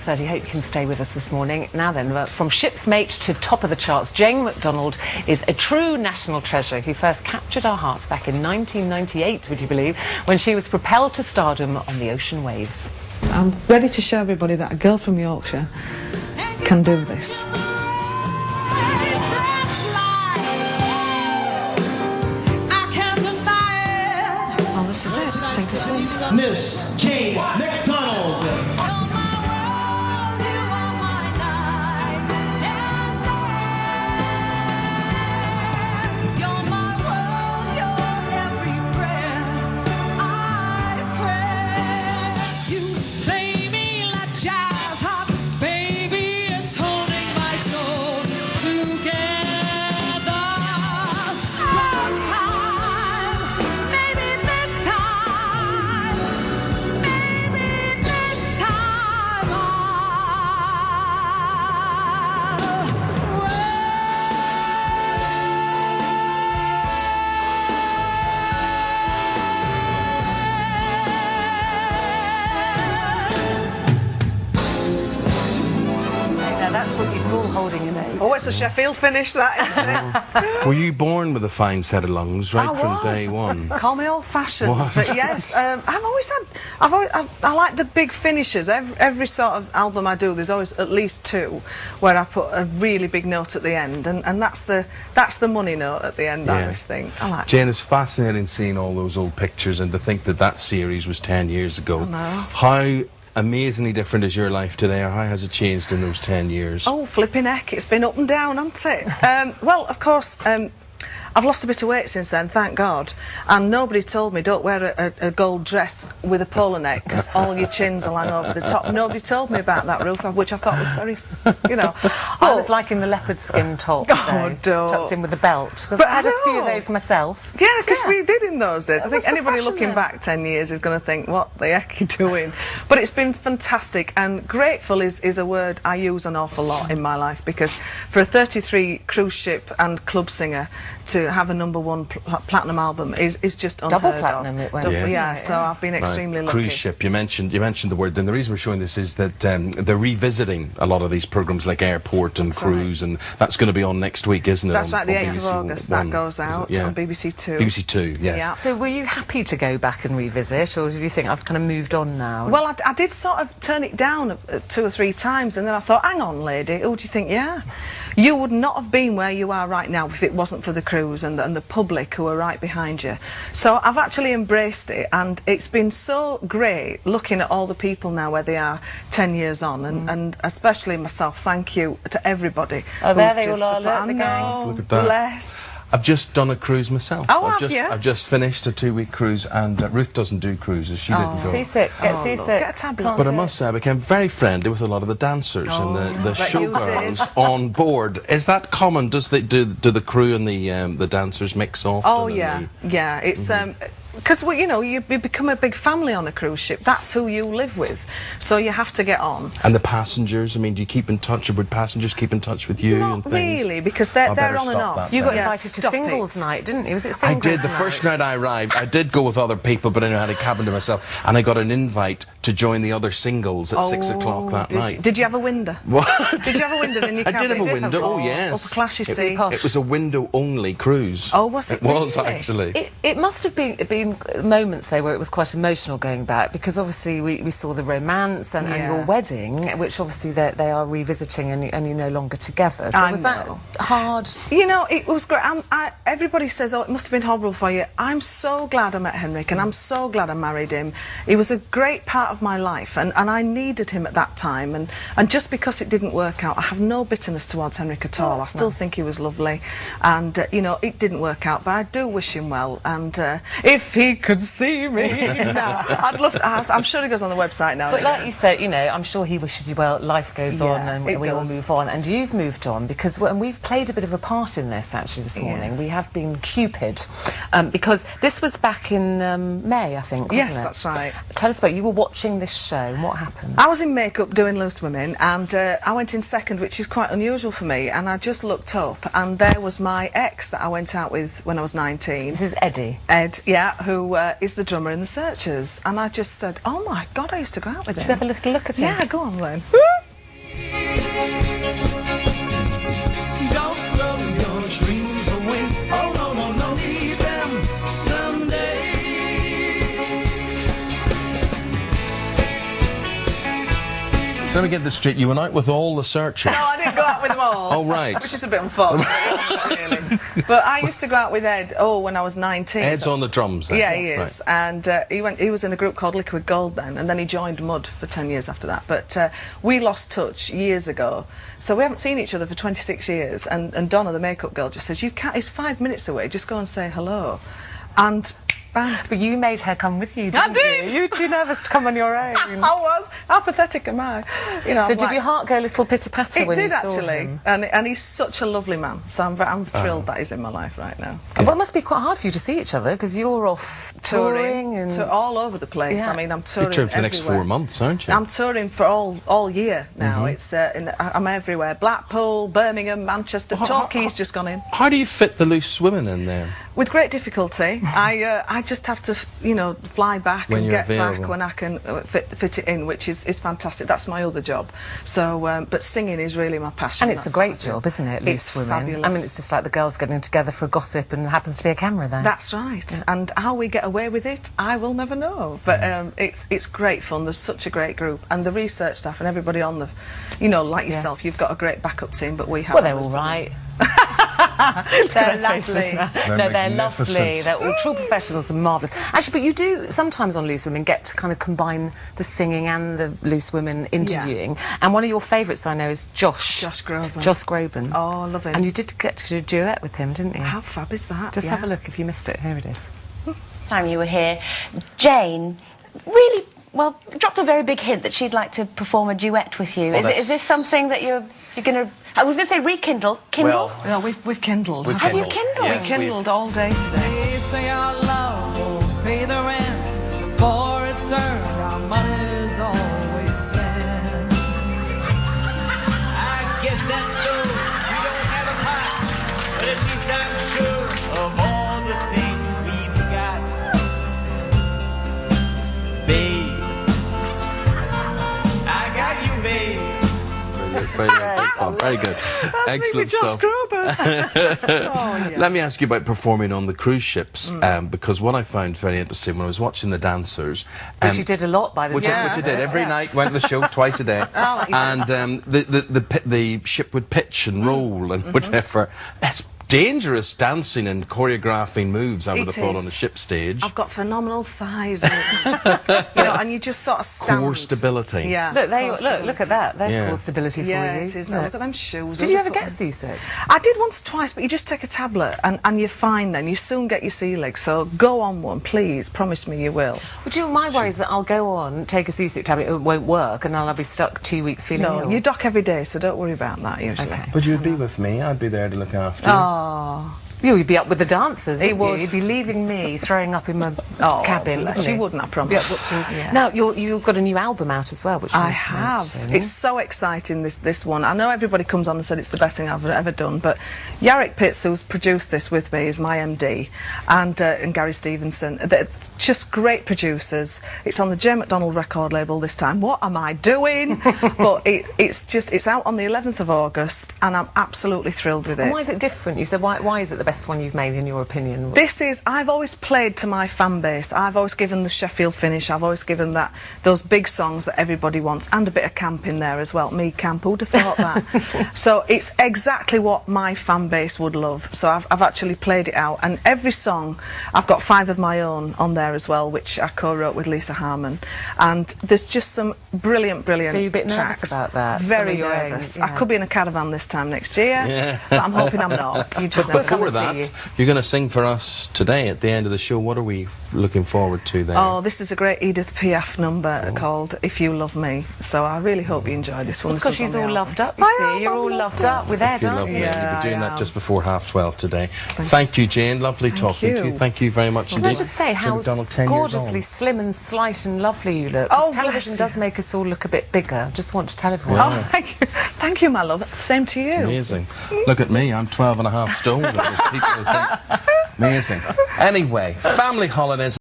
30. Hope you can stay with us this morning. Now then, from ship's mate to top of the charts, Jane McDonald is a true national treasure who first captured our hearts back in 1998, would you believe, when she was propelled to stardom on the ocean waves. I'm ready to show everybody that a girl from Yorkshire can do this. Oh, this is it. Sink or swim. Miss Jane McDonald. That's what you call holding an age. Oh, it's a Sheffield finish, that, isn't it? Were you born with a fine set of lungs right from day one? Call me old-fashioned, What? but yes, I like the big finishes. Every sort of album I do, there's always at least two where I put a really big note at the end, and that's the money note at the end. Yeah. I always think. I like. Jane, it's fascinating seeing all those old pictures and to think that that series was 10 years ago. I know. How amazingly different is your life today, or how has it changed in those 10 years? Oh, flipping heck, it's been up and down, hasn't it? Well, of course, I've lost a bit of weight since then, thank God. And nobody told me, don't wear a gold dress with a polo neck, because all your chins will hang over the top. Nobody told me about that, Ruth, which I thought was very, you know. I was liking the leopard skin top, Oh, don't. tucked in with the belt. Because But I had a few of no. those myself. Yeah, because we did in those days. I think What's the anybody fashion looking then? back 10 years is going to think, what the heck are you doing? But it's been fantastic, and grateful is a word I use an awful lot in my life, because for a 33 cruise ship and club singer to have a #1 platinum album is just unheard Double of. platinum it went. Yes. Yeah, so I've been extremely Right. lucky. Cruise ship, you mentioned the word. Then the reason we're showing this is that they're revisiting a lot of these programmes like Airport and That's Cruise, and that's going to be on next week, isn't it? That's on, right, the on 8th of BBC August, One. that goes out Yeah. on BBC Two. BBC Two, yes. Yeah. So were you happy to go back and revisit, or did you think I've kind of moved on now? Well, I did sort of turn it down 2 or 3 times, and then I thought, hang on, lady, who do you think you are? You would not have been where you are right now if it wasn't for the crews and the public who are right behind you. So I've actually embraced it, and it's been so great looking at all the people now where they are 10 years on, and especially myself. Thank you to everybody. Oh, there who's they just all are, support- look, the I gang. know, Look at that. bless. I've just done a cruise myself. Oh, have you? I've just finished a 2-week cruise, and Ruth doesn't do cruises. She didn't go. Seasick, get Oh, seasick. look, get a tablet. Can't But I do must say, I became very friendly with a lot of the dancers and the bet you showgirls on board. Is that common? Do the crew and the dancers mix often? Oh and yeah, yeah. It's because you know you become a big family on a cruise ship. That's who you live with, so you have to get on. And the passengers. I mean, do you keep in touch? Or would passengers keep in touch with you? Not and things? really, because they're better on and stop off. that You got Yeah, invited to stop singles it. night, didn't you? Was it I singles did. The night? first night I arrived, I did go with other people, but I had a cabin to myself, and I got an invite to join the other singles at 6 o'clock that night. Did you have a window? What? Did you have a window in your I cabin? did have a window. Oh yes. Upper class, you see. posh. It was a window-only cruise. Oh, was it? It was really? actually. It must have been moments there where it was quite emotional going back, because obviously we saw the romance and your wedding, which obviously they are revisiting, and you're no longer together. So I was know. that hard? You know, it was great. Everybody says, oh, it must have been horrible for you. I'm so glad I met Henrik, and I'm so glad I married him. He was a great part of my life, and I needed him at that time. And just because it didn't work out, I have no bitterness towards Henrik at all. I still think he was lovely. And, you know, it didn't work out, but I do wish him well. And if he could see me now, I'd love to. I'm sure he goes on the website now. But like you said, you know, I'm sure he wishes you well. Life goes on, and we all move on. And you've moved on, because and we've played a bit of a part in this actually this morning. Yes. We have been Cupid, because this was back in May, I think, wasn't Yes, it? that's right. Tell us about, you were watching this show, and what happened? I was in makeup doing Loose Women, and I went in second, which is quite unusual for me, and I just looked up, and there was my ex that I went out with when I was 19. This is Eddie. Ed, yeah, who is the drummer in the Searchers, and I just said, oh my God, I used to go out with him. Did you have a little look at him? Yeah, go on, Lynn. Don't throw your dreams away. Oh no, no, no, need them someday. So let me get this straight. You went out with all the Searchers? No, I didn't go out with them all. Oh, right. Which is a bit unfortunate, really. But I used to go out with Ed, when I was 19. Ed's on the drums then? Yeah, he is. Right. And he was in a group called Liquid Gold then, and then he joined Mud for 10 years after that. But we lost touch years ago, so we haven't seen each other for 26 years. And Donna, the makeup girl, just says, you can't, it's 5 minutes away, just go and say hello. And bang. But you made her come with you, didn't I did. you? You were too nervous to come on your own. I was. How pathetic am I? You know, so did your heart go a little pitter-patter when you saw It did, actually. him? And he's such a lovely man, so I'm thrilled that he's in my life right now. Well, it must be quite hard for you to see each other, because you're off touring and... all over the place. Yeah. I mean, I'm touring You're touring for the next everywhere. 4 months, aren't you? I'm touring for all year now. It's I'm everywhere. Blackpool, Birmingham, Manchester. Torquay's just gone in. How do you fit the loose women in there? With great difficulty. I just have to, you know, fly back When and you're get back available. when I can fit it in, which is fantastic. That's my other job. So, but singing is really my passion. And it's a That's what I great do. job, isn't it, Loose It's Women? fabulous. I mean, it's just like the girls getting together for gossip and happens to be a camera there. That's right. And how we get away with it, I will never know. But it's great fun. There's such a great group, and the research staff and everybody on the, you know, like yourself, you've got a great backup team. But we have. Well, they're all right. They're lovely. No, they're magnificent. lovely. They're all true professionals and marvellous. Actually, but you do sometimes on Loose Women get to kind of combine the singing and the Loose Women interviewing. Yeah. And one of your favourites, I know, is Josh Groban. Josh Groban. Oh, I love him. And you did get to do a duet with him, didn't you? How fab is that? Just have a look if you missed it. Here it is. Time you were here, Jane really, well, dropped a very big hint that she'd like to perform a duet with you. Is this something that you're going to... I was going to say rekindle. Kindle? Well, no, we've kindled. Have you kindled? We kindled all day today. They say our love won't pay the rent. Before it's earned, our money's always spent. I guess that's so. We don't have a pot, but at least I'm sure of all the things we've got. Babe, I got you, babe. Very good. Excellent Josh stuff. Groban. Let me ask you about performing on the cruise ships, because what I found very interesting when I was watching the dancers, Which you did a lot by the which time. I did every night, went to the show twice a day, and the ship would pitch and roll and whatever. It's dangerous dancing and choreographing moves, I would have thought, on a ship stage. I've got phenomenal thighs, you know, and you just sort of stand. Core stability. Yeah. Look at that. There's core stability for yeah, you. it is. Look at them shoes. Did you ever get seasick? I did once or twice, but you just take a tablet and you're fine then. You soon get your sea legs. So go on one, please. Promise me you will. Would you? My worry is that I'll go on, take a seasick tablet, it won't work, and I'll be stuck 2 weeks feeling ill. No, you dock every day, so don't worry about that usually. Okay. But you'd be with me. I'd be there to look after you. Oh. You'd be up with the dancers, He wouldn't you? would. You'd be leaving me throwing up in my cabin. Bless, you wouldn't, I promise. Be up watching. Yeah. Now, you've got a new album out as well, which I was have. mentioned. It's so exciting, this one. I know everybody comes on and said it's the best thing I've ever done, but Yarrick Pitts, who's produced this with me, is my MD, and Gary Stevenson. They're just great producers. It's on the J. McDonald record label this time. What am I doing? But it's out on the 11th of August, and I'm absolutely thrilled with it. And why is it different? You said, why is it the best one you've made, in your opinion? I've always played to my fan base. I've always given the Sheffield finish. I've always given those big songs that everybody wants, and a bit of camp in there as well. Me camp, who'd have thought that? So it's exactly what my fan base would love. So I've actually played it out, and every song, I've got 5 of my own on there as well, which I co-wrote with Lisa Harmon. And there's just some brilliant So you're a bit nervous tracks. about that? Very Some of your own, nervous. yeah. I could be in a caravan this time next year, but I'm hoping I'm not. You just But never before know. that, you're going to sing for us today at the end of the show. What are we looking forward to there? Oh, this is a great Edith Piaf number called If You Love Me. So I really hope you enjoy this one. Because she's all loved up, you see. You're all loved up with Ed, You aren't love you? me. Yeah, You'll be doing I that am. just before 12:30 today. Thank you, Jane. Lovely talking to you. you. Thank you very much Can I indeed. just say Jane how McDonald, 10 years gorgeously on. slim and slight and lovely you look? Oh, Television bless does you. make us all look a bit bigger. Just want to tell everyone. Oh, thank you, my love. Same to you. Amazing. Look at me, I'm 12 and a half stone. There's people who think, amazing. Anyway, family holidays.